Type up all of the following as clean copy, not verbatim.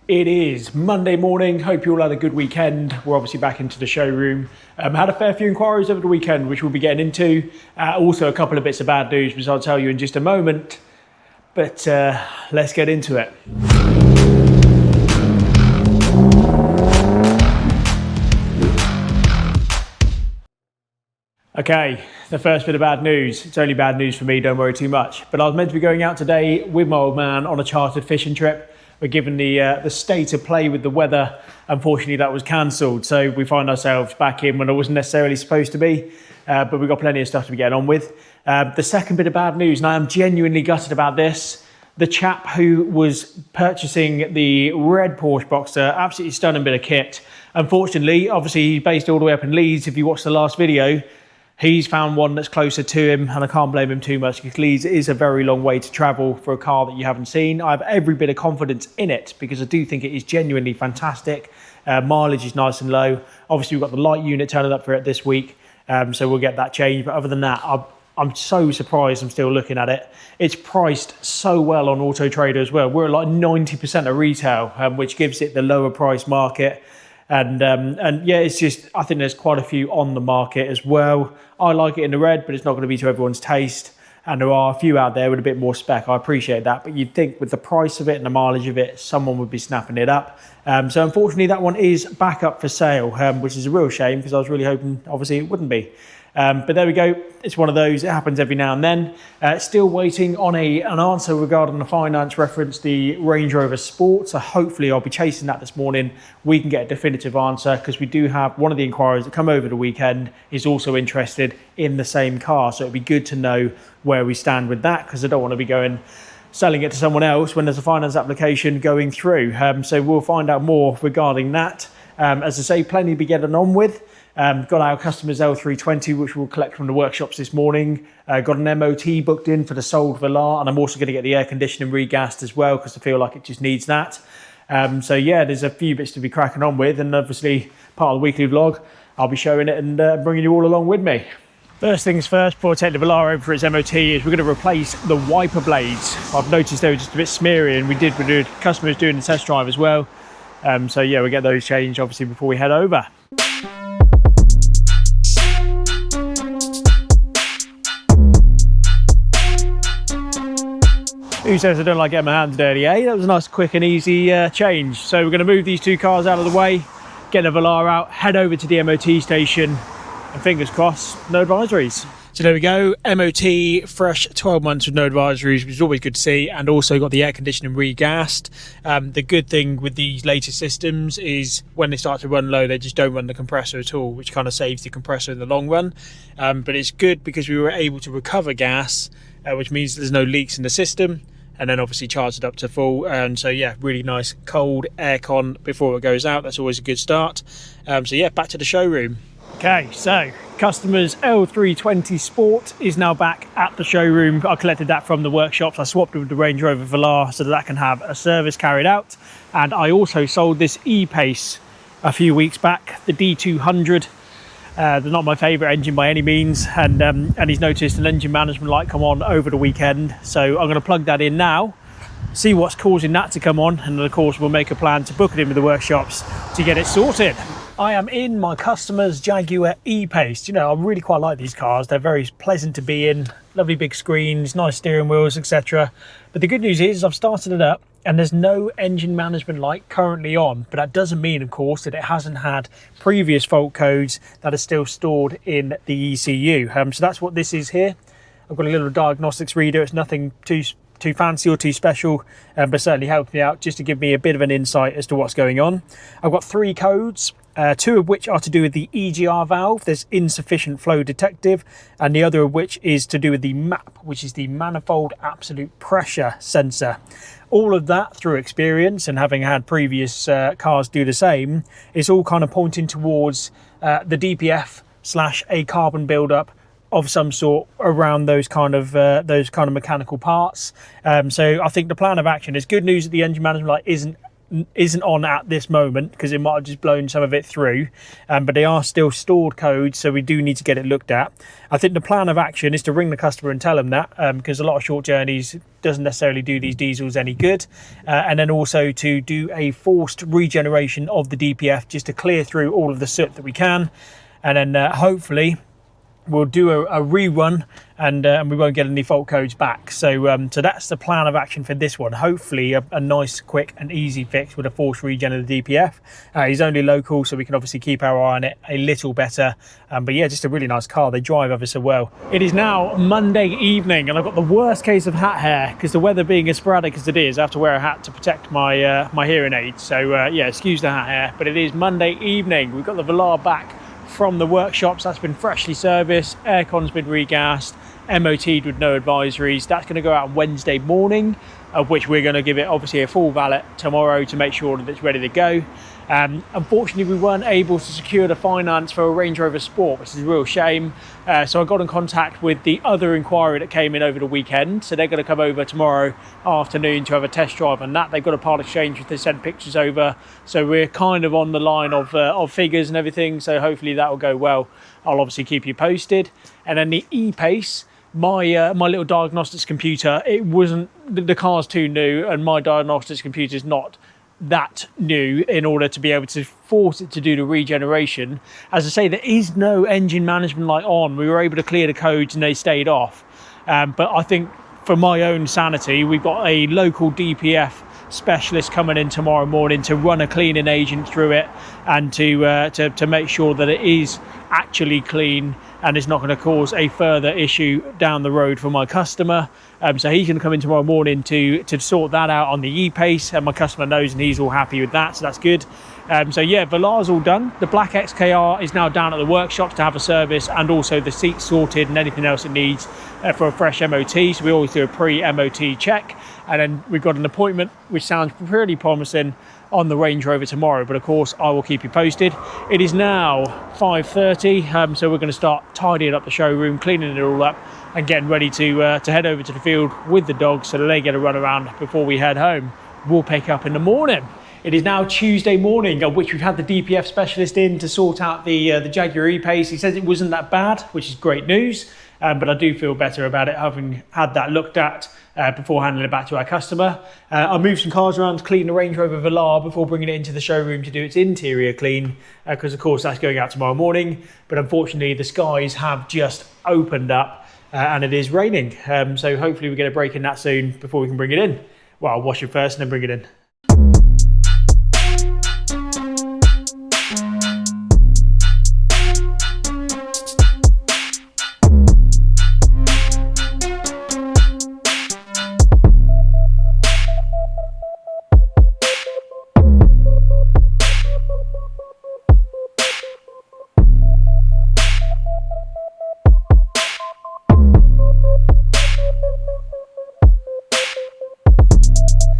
It is Monday morning. Hope you all had a good weekend. We're obviously back into the showroom. Had a fair few inquiries over the weekend, which we'll be getting into. Also a couple of bits of bad news, which I'll tell you in just a moment. But let's get into it. Okay, the first bit of bad news. It's only bad news for me, don't worry too much. But I was meant to be going out today with my old man on a chartered fishing trip. But given the state of play with the weather, unfortunately that was cancelled. So we find ourselves back in when I wasn't necessarily supposed to be. But we've got plenty of stuff to be getting on with. The second bit of bad news, and I am genuinely gutted about this. The chap who was purchasing the red Porsche Boxster, absolutely stunning bit of kit. Unfortunately, obviously he's based all the way up in Leeds. If you watched the last video, he's found one that's closer to him, and I can't blame him too much because Leeds is a very long way to travel for a car that you haven't seen. I have every bit of confidence in it because I do think it is genuinely fantastic. Mileage is nice and low. Obviously, we've got the light unit turning up for it this week, so we'll get that changed. But other than that, I'm so surprised I'm still looking at it. It's priced so well on Auto Trader as well. We're at like 90% of retail, which gives it the lower price market. And yeah, it's just, I think there's quite a few on the market as well. I like it in the red, but it's not going to be to everyone's taste. And there are a few out there with a bit more spec. I appreciate that. But you'd think with the price of it and the mileage of it, someone would be snapping it up. So unfortunately, that one is back up for sale, which is a real shame because I was really hoping, obviously, it wouldn't be. But there we go. It's one of those. It happens every now and then. Still waiting on an answer regarding the finance reference, the Range Rover Sport. So hopefully I'll be chasing that this morning. We can get a definitive answer because we do have one of the inquiries that come over the weekend is also interested in the same car. So it'd be good to know where we stand with that because I don't want to be selling it to someone else when there's a finance application going through. So we'll find out more regarding that. As I say, plenty to be getting on with. Got our customer's L320, which we'll collect from the workshops this morning. Got an MOT booked in for the sold Velar, and I'm also going to get the air conditioning regassed as well because I feel like it just needs that. So yeah, there's a few bits to be cracking on with, and obviously part of the weekly vlog, I'll be showing it and bringing you all along with me. First things first, before I take the Velar over for its MOT, is we're going to replace the wiper blades. I've noticed they were just a bit smeary, and the customers doing the test drive as well. So yeah, we'll get those changed obviously before we head over. Who says I don't like getting my hands dirty, eh? That was a nice, quick and easy change. So we're going to move these two cars out of the way, get the Velar out, head over to the MOT station, and fingers crossed, no advisories. So there we go, MOT, fresh 12 months with no advisories, which is always good to see, and also got the air conditioning regassed. The good thing with these latest systems is when they start to run low, they just don't run the compressor at all, which kind of saves the compressor in the long run. But it's good because we were able to recover gas, which means there's no leaks in the system, and then obviously charge it up to full. And so yeah, really nice cold aircon before it goes out. That's always a good start. So yeah, back to the showroom. Okay, so customer's L320 Sport is now back at the showroom. I collected that from the workshops. I swapped it with the Range Rover Velar so that can have a service carried out. And I also sold this E-Pace a few weeks back, the D200. They're not my favourite engine by any means, and he's noticed an engine management light come on over the weekend. So I'm going to plug that in now, see what's causing that to come on, and then of course we'll make a plan to book it in with the workshops to get it sorted. I am in my customer's Jaguar E-Pace. You know, I really quite like these cars. They're very pleasant to be in, lovely big screens, nice steering wheels, etc. But the good news is I've started it up and there's no engine management light currently on, but that doesn't mean, of course, that it hasn't had previous fault codes that are still stored in the ECU. So that's what this is here. I've got a little diagnostics reader. It's nothing too fancy or too special, but certainly helped me out just to give me a bit of an insight as to what's going on. I've got 3 codes. 2 of which are to do with the EGR valve, there's insufficient flow detective, and the other of which is to do with the MAP, which is the manifold absolute pressure sensor. All of that, through experience and having had previous cars do the same, is all kind of pointing towards the DPF / a carbon buildup of some sort around those kind of mechanical parts. So I think the plan of action is good news that the engine management light isn't isn't on at this moment because it might have just blown some of it through, but they are still stored codes, so we do need to get it looked at. I think the plan of action is to ring the customer and tell them that, because a lot of short journeys doesn't necessarily do these diesels any good, and then also to do a forced regeneration of the DPF just to clear through all of the soot that we can, and then hopefully we'll do a rerun, and we won't get any fault codes back. So that's the plan of action for this one. Hopefully a nice, quick and easy fix with a forced regen of the DPF. He's only local, so we can obviously keep our eye on it a little better. But yeah, just a really nice car. They drive ever so well. It is now Monday evening, and I've got the worst case of hat hair because the weather being as sporadic as it is, I have to wear a hat to protect my my hearing aids. So yeah, excuse the hat hair, but it is Monday evening. We've got the Velar back from the workshops. That's been freshly serviced, aircon's been regassed, MOT'd with no advisories. That's going to go out on Wednesday morning, of which we're going to give it obviously a full valet tomorrow to make sure that it's ready to go. Unfortunately, we weren't able to secure the finance for a Range Rover Sport, which is a real shame. So I got in contact with the other inquiry that came in over the weekend. So they're going to come over tomorrow afternoon to have a test drive on that. They've got a part exchange which they send pictures over. So we're kind of on the line of figures and everything. So hopefully that will go well. I'll obviously keep you posted. And then the e-Pace, my little diagnostics computer, it wasn't, the car's too new, and my diagnostics computer is not that new in order to be able to force it to do the regeneration. As I say, there is no engine management light on. We were able to clear the codes and they stayed off. But I think for my own sanity, we've got a local DPF specialist coming in tomorrow morning to run a cleaning agent through it and to make sure that it is actually clean and it's not going to cause a further issue down the road for my customer. So he's going to come in tomorrow morning to sort that out on the e-Pace, and my customer knows and he's all happy with that, so that's good. So yeah, Velar's all done. The black XKR is now down at the workshops to have a service, and also the seats sorted and anything else it needs for a fresh MOT. So we always do a pre-MOT check, and then we've got an appointment which sounds pretty promising on the Range Rover tomorrow, but of course I will keep you posted. It is now 5:30, so we're going to start tidying up the showroom, cleaning it all up and getting ready to head over to the field with the dogs so that they get a run around before we head home. We'll pick up in the morning. It is now Tuesday morning, of which we've had the DPF specialist in to sort out the Jaguar e-Pace. He says it wasn't that bad, which is great news, but I do feel better about it having had that looked at before handing it back to our customer. I'll move some cars around to clean the Range Rover Velar before bringing it into the showroom to do its interior clean, because of course that's going out tomorrow morning. But unfortunately the skies have just opened up and it is raining. So hopefully we get a break in that soon before we can bring it in. Well, I'll wash it first and then bring it in.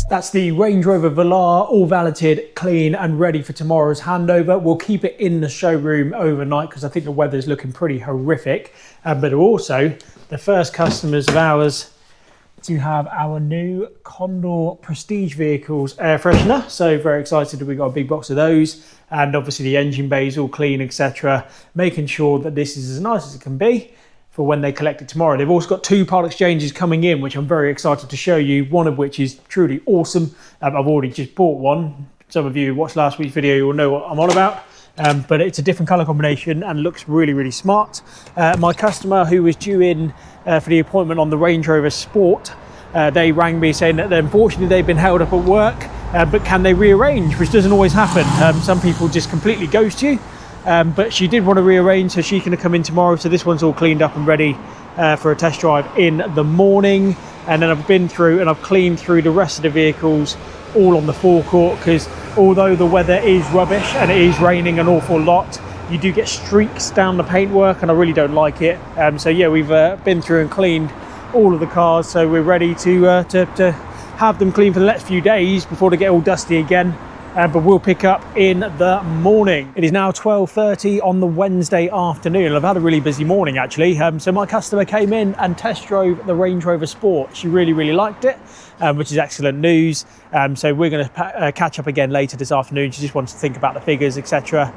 That's the Range Rover Velar, all valeted, clean and ready for tomorrow's handover. We'll keep it in the showroom overnight because I think the weather's looking pretty horrific. But also, the first customers of ours to have our new Condor Prestige Vehicles air freshener. So very excited that we got a big box of those. And obviously the engine bays all clean, etc. Making sure that this is as nice as it can be for when they collect it tomorrow. They've also got 2 part exchanges coming in, which I'm very excited to show you, one of which is truly awesome. I've already just bought one. Some of you who watched last week's video will know what I'm on about. But it's a different colour combination and looks really, really smart. My customer who was due in for the appointment on the Range Rover Sport, they rang me saying that unfortunately they've been held up at work, but can they rearrange, which doesn't always happen. Some people just completely ghost you. But she did want to rearrange, so she can come in tomorrow. So this one's all cleaned up and ready for a test drive in the morning. And then I've been through and I've cleaned through the rest of the vehicles all on the forecourt, because although the weather is rubbish and it is raining an awful lot, you do get streaks down the paintwork and I really don't like it. So yeah, we've been through and cleaned all of the cars, so we're ready to have them clean for the next few days before they get all dusty again. but we'll pick up in the morning. It is now 12:30 on the Wednesday afternoon. I've had a really busy morning actually. So my customer came in and test drove the Range Rover Sport. She really liked it, which is excellent news. So we're going to catch up again later this afternoon. She just wants to think about the figures, etc.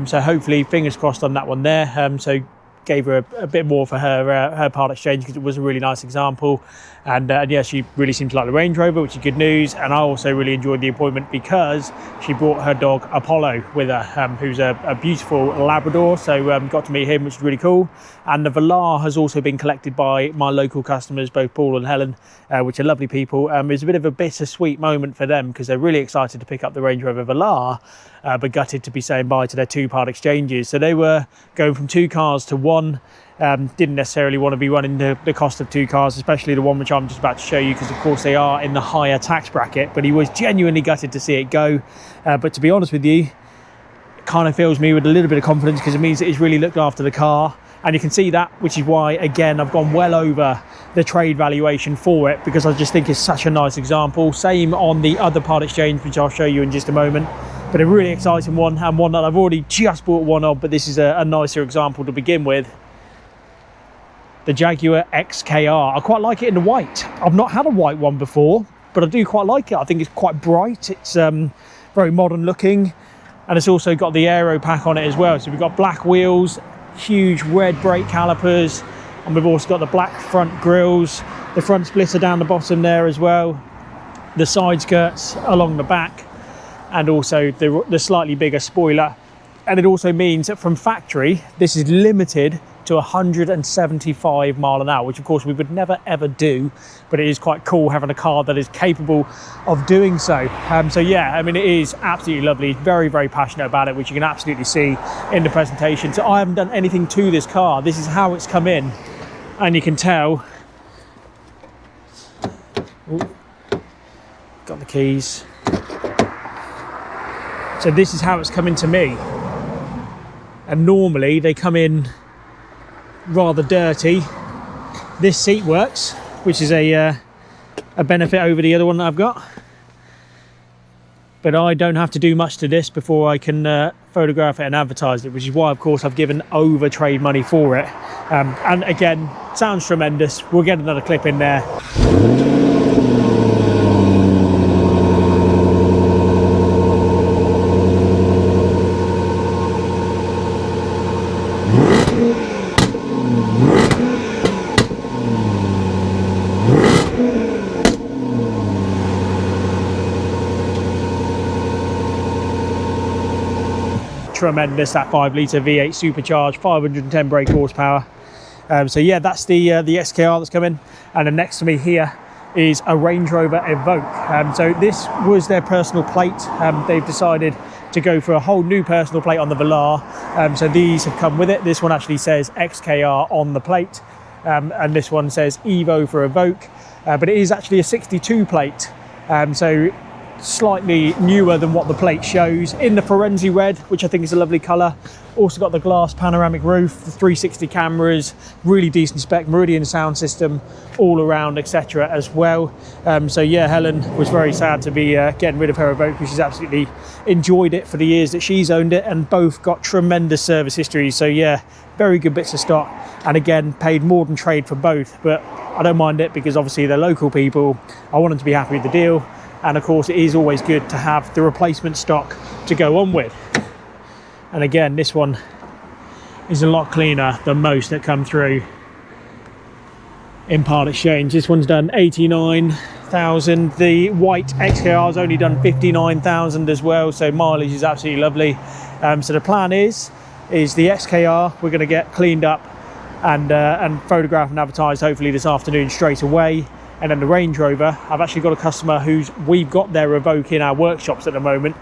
So hopefully, fingers crossed on that one there. So gave her a bit more for her part exchange because it was a really nice example, and yeah, she really seemed to like the Range Rover, which is good news. And I also really enjoyed the appointment because she brought her dog Apollo with her, who's a beautiful Labrador, so got to meet him, which is really cool. And the Velar has also been collected by my local customers, both Paul and Helen, which are lovely people. It's a bit of a bittersweet moment for them because they're really excited to pick up the Range Rover Velar, but gutted to be saying bye to their two part exchanges. So they were going from two cars to one. Didn't necessarily want to be running the cost of two cars, especially the one which I'm just about to show you, because of course they are in the higher tax bracket. But he was genuinely gutted to see it go. But to be honest with you, it kind of fills me with a little bit of confidence because it means that he's really looked after the car. And you can see that, which is why, again, I've gone well over the trade valuation for it, because I just think it's such a nice example. Same on the other part exchange, which I'll show you in just a moment. But a really exciting one, and one that I've already just bought one of, but this is a nicer example to begin with. The Jaguar XKR. I quite like it in the white. I've not had a white one before, but I do quite like it. I think it's quite bright. It's very modern looking, and it's also got the aero pack on it as well. So we've got black wheels, huge red brake calipers, and we've also got the black front grills, the front splitter down the bottom there as well, the side skirts along the back, and also the slightly bigger spoiler. And it also means that from factory, this is limited to 175 mile an hour, which of course we would never ever do, but it is quite cool having a car that is capable of doing so. So yeah, I mean, it is absolutely lovely. Very passionate about it, which you can absolutely see in the presentation. So I haven't done anything to this car. This is how it's come in, and you can tell. Ooh, got the keys. So this is how it's come into me, and normally they come in rather dirty. This seat works, which is a benefit over the other one that I've got, but I don't have to do much to this before I can photograph it and advertise it, which is why of course I've given over trade money for it. And again, sounds tremendous. We'll get another clip in there. Tremendous, that 5 litre V8 supercharged, 510 brake horsepower. So yeah, that's the XKR that's come in. And then next to me here is a Range Rover Evoque. So this was their personal plate. They've decided to go for a whole new personal plate on the Velar. So these have come with it. This one actually says XKR on the plate, and this one says Evo for Evoque, but it is actually a 62 plate. So slightly newer than what the plate shows, in the Forensi red, which I think is a lovely colour. Also got the glass panoramic roof, the 360 cameras, really decent spec, Meridian sound system all around, etc. as well. So yeah, Helen was very sad to be getting rid of her Evoque, because she's absolutely enjoyed it for the years that she's owned it, and both got tremendous service histories. So yeah, very good bits of stock, and again, paid more than trade for both, but I don't mind it because obviously they're local people. I want them to be happy with the deal. And of course, it is always good to have the replacement stock to go on with. And again, this one is a lot cleaner than most that come through in part exchange. This one's done 89,000. The white XKR's only done 59,000 as well. So mileage is absolutely lovely. So the plan is the XKR we're going to get cleaned up and photographed and advertised hopefully this afternoon straight away. And then the Range Rover, I've actually got a customer we've got their Evoque in our workshops at the moment,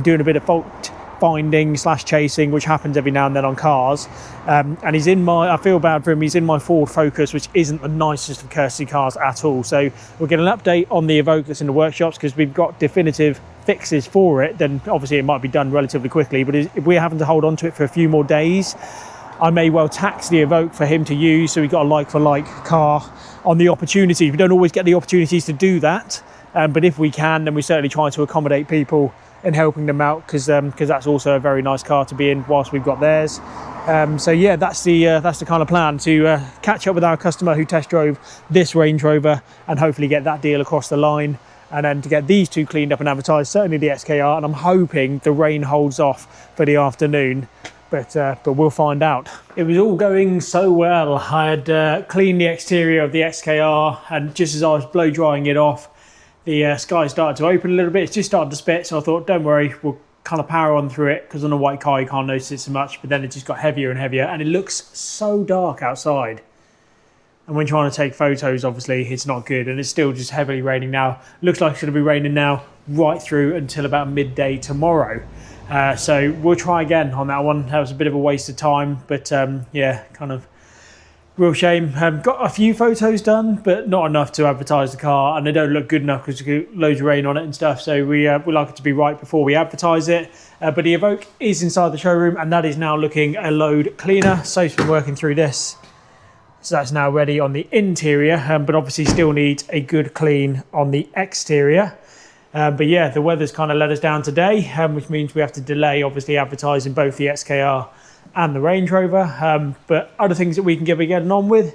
doing a bit of fault finding / chasing, which happens every now and then on cars. And he's in I feel bad for him, he's in my Ford Focus, which isn't the nicest of courtesy cars at all. So we'll get an update on the Evoque that's in the workshops, because we've got definitive fixes for it. Then obviously it might be done relatively quickly, but if we're having to hold on to it for a few more days, I may well tax the Evoque for him to use, so we've got a like-for-like car on the opportunity. We don't always get the opportunities to do that, but if we can, then we certainly try to accommodate people and helping them out, because that's also a very nice car to be in whilst we've got theirs. So yeah, that's the kind of plan, to catch up with our customer who test drove this Range Rover and hopefully get that deal across the line, and then to get these two cleaned up and advertised, certainly the XKR, and I'm hoping the rain holds off for the afternoon, but we'll find out. It was all going so well. I had cleaned the exterior of the XKR, and just as I was blow drying it off, the sky started to open a little bit. It's just started to spit, so I thought, don't worry, we'll kind of power on through it, because on a white car you can't notice it so much, but then it just got heavier and heavier, and it looks so dark outside. And when trying to take photos, obviously it's not good, and it's still just heavily raining now. Looks like it's going to be raining now right through until about midday tomorrow. So we'll try again on that one. That was a bit of a waste of time, but yeah, kind of real shame. Got a few photos done, but not enough to advertise the car, and they don't look good enough because there's loads of rain on it and stuff. So we like it to be right before we advertise it. But the Evoque is inside the showroom, and that is now looking a load cleaner. So's been working through this, so that's now ready on the interior, but obviously still needs a good clean on the exterior. But yeah, the weather's kind of let us down today, which means we have to delay obviously advertising both the XKR and the Range Rover. But other things that we can get getting on with,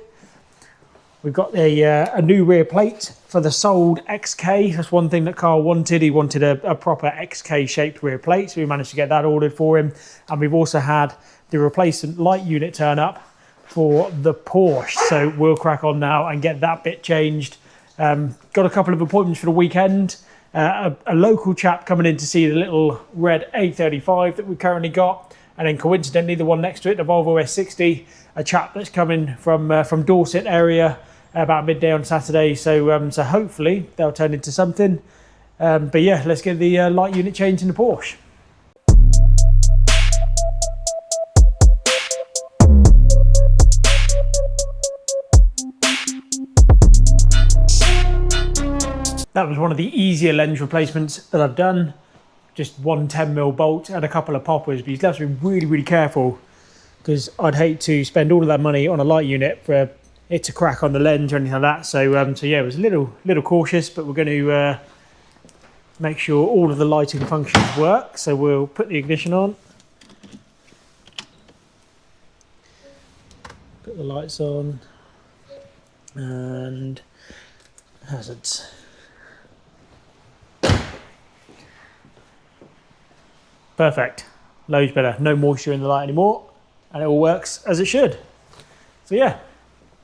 we've got a new rear plate for the sold XK. That's one thing that Carl wanted. He wanted a proper XK shaped rear plate, so we managed to get that ordered for him. And we've also had the replacement light unit turn up for the Porsche, so we'll crack on now and get that bit changed. Got a couple of appointments for the weekend. A local chap coming in to see the little red A35 that we've currently got, and then coincidentally the one next to it, the Volvo S60, a chap that's coming from Dorset area about midday on Saturday. So so hopefully they'll turn into something. But yeah, let's get the light unit changed in the Porsche. That was one of the easier lens replacements that I've done. Just one 10mm bolt and a couple of poppers, but you have to be really, really careful, because I'd hate to spend all of that money on a light unit for it to crack on the lens or anything like that. So, so yeah, it was a little cautious, but we're going to make sure all of the lighting functions work. So we'll put the ignition on, put the lights on, and hazards. Perfect, loads better, no moisture in the light anymore, and it all works as it should. So yeah,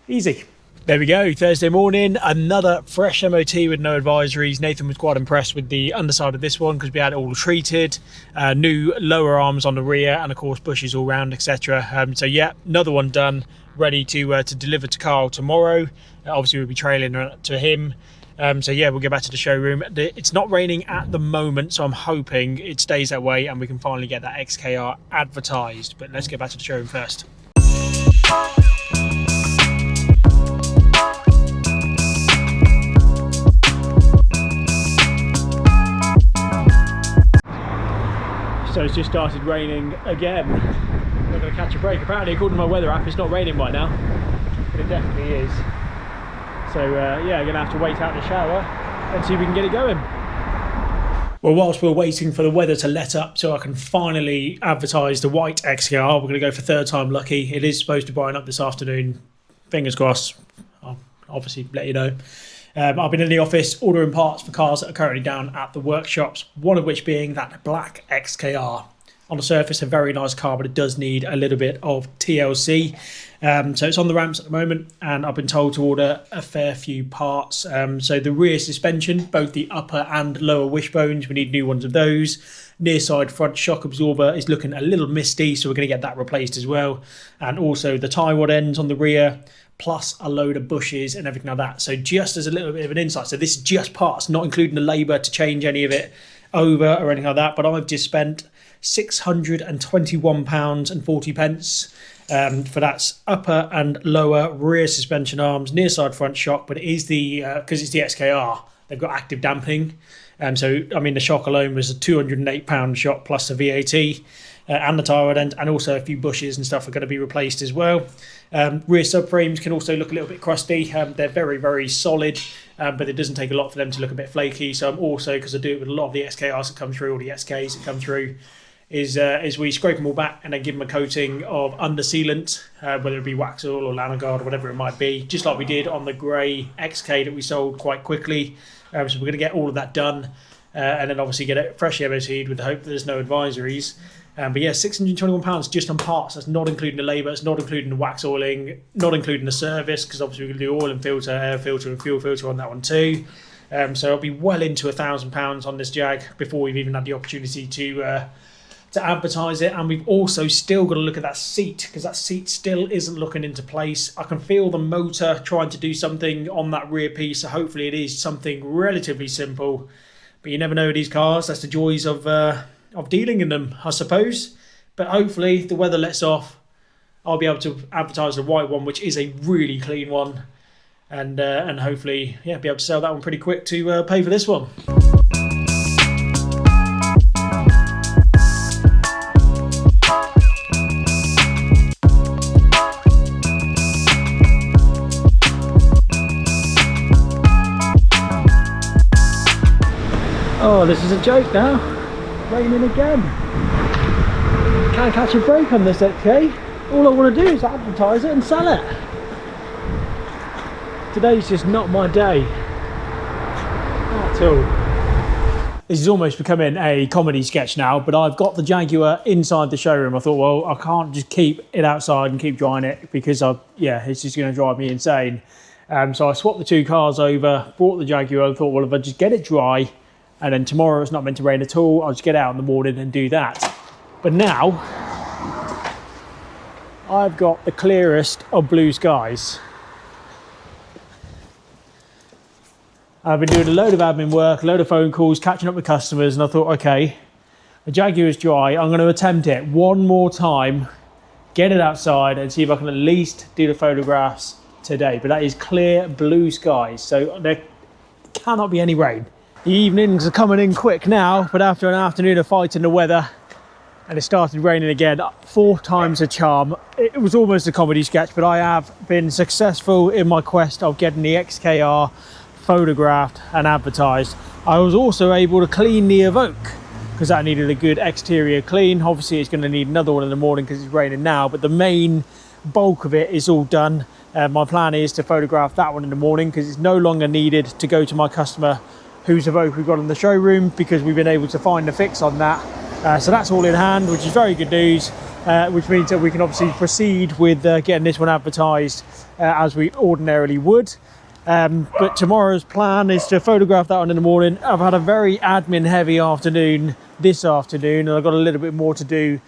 easy. There we go, Thursday morning, another fresh MOT with no advisories. Nathan was quite impressed with the underside of this one because we had it all treated, new lower arms on the rear, and of course bushes all round, etc. So yeah, another one done, ready to deliver to Carl tomorrow. Obviously we'll be trailing to him. So yeah, we'll get back to the showroom. It's not raining at the moment, so I'm hoping it stays that way and we can finally get that XKR advertised. But let's get back to the showroom first. So it's just started raining again. We're going to catch a break. Apparently, according to my weather app, it's not raining right now, but it definitely is. So yeah, I'm going to have to wait out the shower and see if we can get it going. Well, whilst we're waiting for the weather to let up so I can finally advertise the white XKR, we're going to go for third time lucky. It is supposed to brighten up this afternoon. Fingers crossed. I'll obviously let you know. I've been in the office ordering parts for cars that are currently down at the workshops, one of which being that black XKR. On the surface, a very nice car, but it does need a little bit of TLC. So it's on the ramps at the moment, and I've been told to order a fair few parts. So the rear suspension, both the upper and lower wishbones, we need new ones of those. Near side front shock absorber is looking a little misty, so we're going to get that replaced as well. And also the tie rod ends on the rear, plus a load of bushes and everything like that. So just as a little bit of an insight, so this is just parts, not including the labour to change any of it over or anything like that, but I've just spent £621.40 for that's upper and lower rear suspension arms, near side front shock, but it is the because it's the XKR, they've got active damping. So I mean the shock alone was a £208 shock plus the VAT, and the tyre rod end, and also a few bushes and stuff are going to be replaced as well. Rear subframes can also look a little bit crusty. They're very, very solid. but it doesn't take a lot for them to look a bit flaky. So I'm also, because I do it with a lot of the XKRs that come through, or the SKs that come through, is we scrape them all back and then give them a coating of under sealant, whether it be Waxel or Lanagard or whatever it might be, just like we did on the grey XK that we sold quite quickly. So we're going to get all of that done, and then obviously get it freshly MOT'd with the hope that there's no advisories. But yeah, £621 just on parts. That's not including the labour, it's not including the wax oiling, not including the service, because obviously we're going to do oil and filter, air filter and fuel filter on that one too. So it'll be well into £1,000 on this Jag before we've even had the opportunity to advertise it. And we've also still got to look at that seat, because that seat still isn't looking into place. I can feel the motor trying to do something on that rear piece, so hopefully it is something relatively simple. But you never know with these cars. That's the joys of dealing in them, I suppose. But hopefully if the weather lets off, I'll be able to advertise the white one, which is a really clean one, and hopefully be able to sell that one pretty quick to pay for this one. Oh, this is a joke now. Raining again. Can't catch a break on this XK. All I want to do is advertise it and sell it. Today's just not my day at all. This is almost becoming a comedy sketch now, but I've got the Jaguar inside the showroom. I thought, well, I can't just keep it outside and keep drying it, because it's just going to drive me insane. So I swapped the two cars over, brought the Jaguar, and thought, well, if I just get it dry, and then tomorrow it's not meant to rain at all, I'll just get out in the morning and do that. But now, I've got the clearest of blue skies. I've been doing a load of admin work, a load of phone calls, catching up with customers, and I thought, okay, the Jaguar is dry, I'm going to attempt it one more time, get it outside and see if I can at least do the photographs today. But that is clear blue skies, so there cannot be any rain. The evenings are coming in quick now, but after an afternoon of fighting the weather, and it started raining again, 4 times a charm. It was almost a comedy sketch, but I have been successful in my quest of getting the XKR photographed and advertised. I was also able to clean the Evoque, because that needed a good exterior clean. Obviously it's going to need another one in the morning because it's raining now, but the main bulk of it is all done. My plan is to photograph that one in the morning, because it's no longer needed to go to my customer whose Evoque we've got in the showroom, because we've been able to find a fix on that. So that's all in hand, which is very good news, which means that we can obviously proceed with getting this one advertised as we ordinarily would. But tomorrow's plan is to photograph that one in the morning. I've had a very admin heavy afternoon this afternoon, and I've got a little bit more to do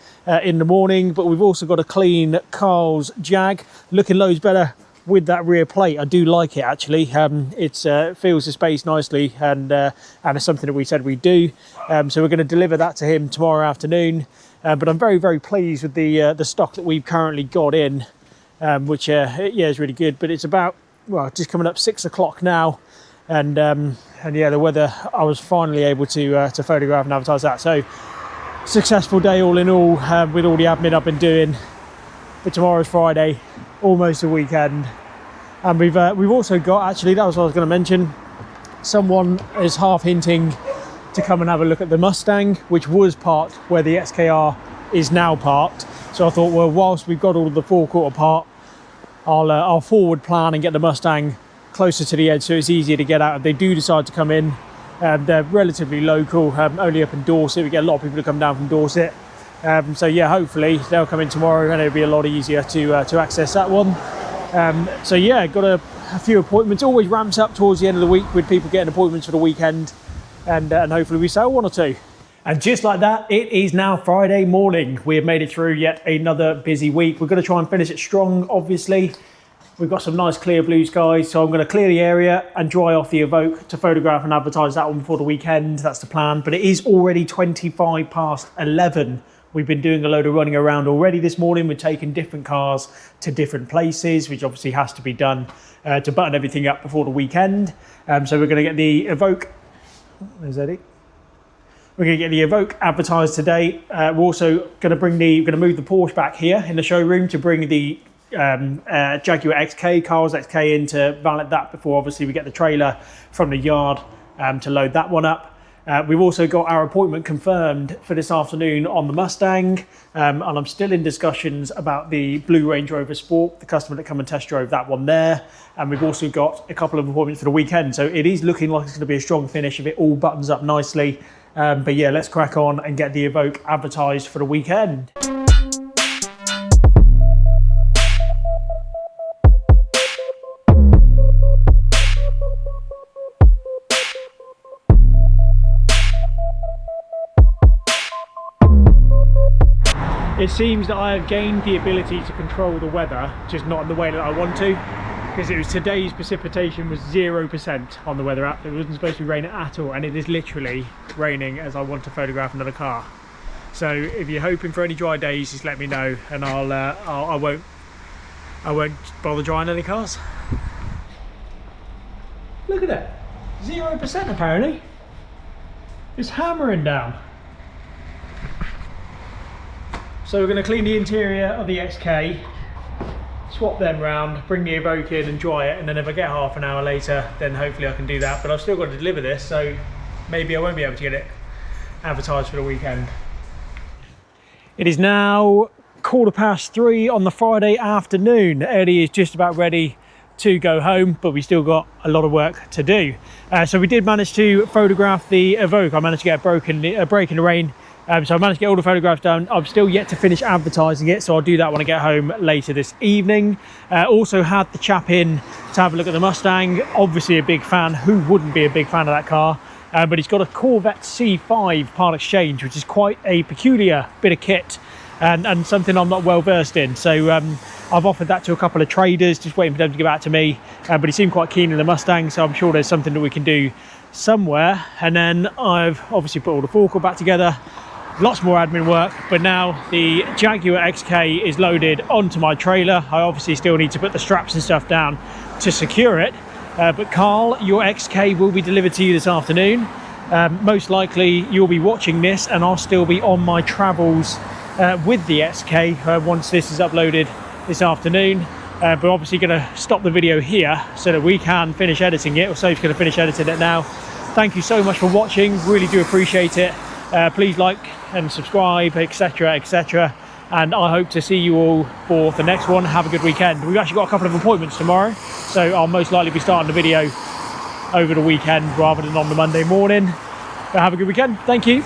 in the morning, but we've also got to clean Carl's Jag, looking loads better with that rear plate. I do like it actually. It fills the space nicely, and it's something that we said we'd do. So we're going to deliver that to him tomorrow afternoon. But I'm very, very pleased with the stock that we've currently got in, which is really good. But it's about, well, just coming up 6 o'clock now, and yeah, the weather, I was finally able to photograph and advertise that. So successful day all in all, with all the admin I've been doing. But tomorrow's Friday, almost a weekend, and we've also got, actually, that was what I was going to mention, someone is half hinting to come and have a look at the Mustang, which was parked where the XKR is now parked. So I thought, well, whilst we've got all of the forecourt apart, I'll forward plan and get the Mustang closer to the edge so it's easier to get out if they do decide to come in. They're relatively local, only up in Dorset. We get a lot of people who come down from Dorset. So yeah, hopefully they'll come in tomorrow and it'll be a lot easier to access that one. So yeah, got a few appointments. Always ramps up towards the end of the week with people getting appointments for the weekend, and hopefully we sell 1 or 2. And just like that, it is now Friday morning. We have made it through yet another busy week. We're going to try and finish it strong, obviously. We've got some nice clear blue skies, so I'm going to clear the area and dry off the Evoque to photograph and advertise that one before the weekend. That's the plan. But it is already 25 past 11. We've been doing a load of running around already this morning. We're taking different cars to different places, which obviously has to be done to button everything up before the weekend. So we're going to get the Evoque. There's Eddie. We're going to get the Evoque advertised today. We're also going to move the Porsche back here in the showroom to bring the Jaguar XK, Carl's XK in to valet that before obviously we get the trailer from the yard to load that one up. We've also got our appointment confirmed for this afternoon on the Mustang, and I'm still in discussions about the blue Range Rover Sport, the customer that come and test drove that one there. And we've also got a couple of appointments for the weekend, so it is looking like it's going to be a strong finish if it all buttons up nicely. But yeah, let's crack on and get the Evoque advertised for the weekend. It seems that I have gained the ability to control the weather, just not in the way that I want to, because it was today's precipitation was 0% on the weather app. It wasn't supposed to be raining at all, and it is literally raining as I want to photograph another car. So if you're hoping for any dry days, just let me know, and I won't bother drying any cars. Look at that, 0% apparently. It's hammering down. So we're going to clean the interior of the XK, swap them round, bring the Evoque in and dry it, and then if I get half an hour later, then hopefully I can do that. But I've still got to deliver this, so maybe I won't be able to get it advertised for the weekend. It is now 3:15 on the Friday afternoon. Eddie is just about ready to go home, but we still got a lot of work to do. So we did manage to photograph the Evoque. I managed to get a break in the rain. So I managed to get all the photographs done. I'm still yet to finish advertising it, so I'll do that when I get home later this evening. Also had the chap in to have a look at the Mustang. Obviously a big fan. Who wouldn't be a big fan of that car? But he's got a Corvette C5 part exchange, which is quite a peculiar bit of kit and something I'm not well versed in. So I've offered that to a couple of traders, just waiting for them to get back to me. But he seemed quite keen in the Mustang, so I'm sure there's something that we can do somewhere. And then I've obviously put all the forecourt back together. Lots more admin work, but now the Jaguar XK is loaded onto my trailer. I obviously still need to put the straps and stuff down to secure it. But Carl, your XK will be delivered to you this afternoon. Most likely you'll be watching this and I'll still be on my travels with the XK once this is uploaded this afternoon. But obviously going to stop the video here so that we can finish editing it, or Sophie's going to finish editing it now. Thank you so much for watching, really do appreciate it. Please like and subscribe, etc, etc, and I hope to see you all for the next one. Have a good weekend. We've actually got a couple of appointments tomorrow, so I'll most likely be starting the video over the weekend rather than on the Monday morning. But have a good weekend. Thank you.